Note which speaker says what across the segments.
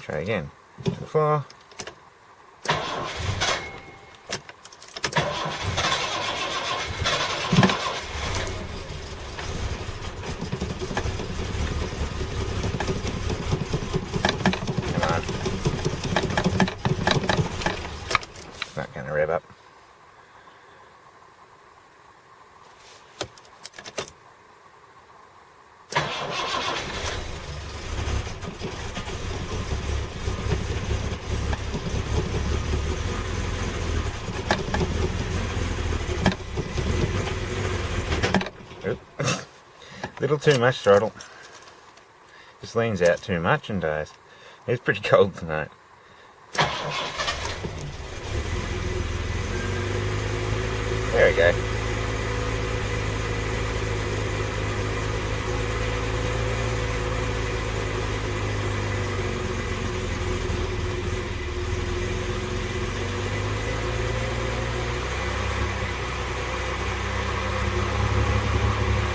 Speaker 1: Try again. To the floor. Come on. It's not going to rev up. Little too much throttle. Just leans out too much and dies. It's pretty cold tonight. There we go.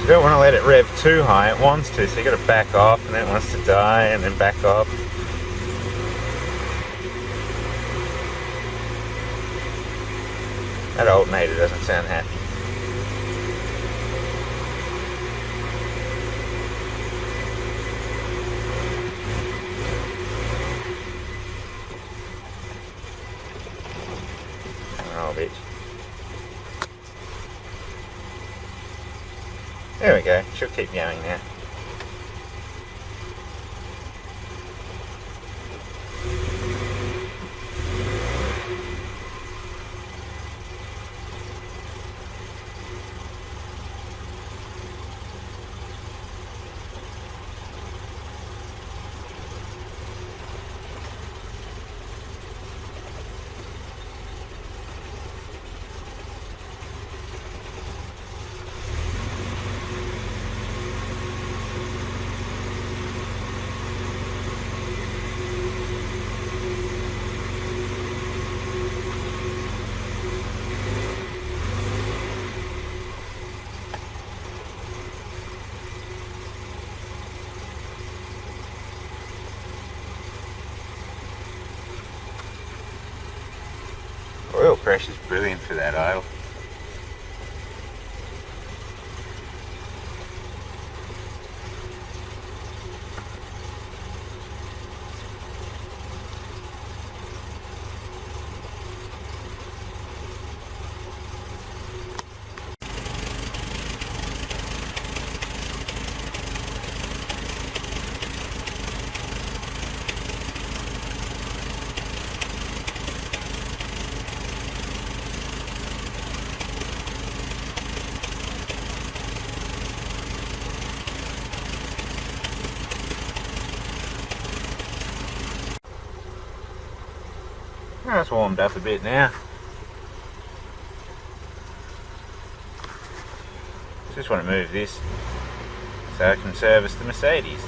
Speaker 1: You don't want to let it rev too high, it wants to, so you got to back off, and then it wants to die, and then back off. That alternator doesn't sound happy. Oh, bitch. There we go, she'll keep going now. Oil pressure's brilliant for that idle. Oh, it's warmed up a bit now. Just want to move this so I can service the Mercedes.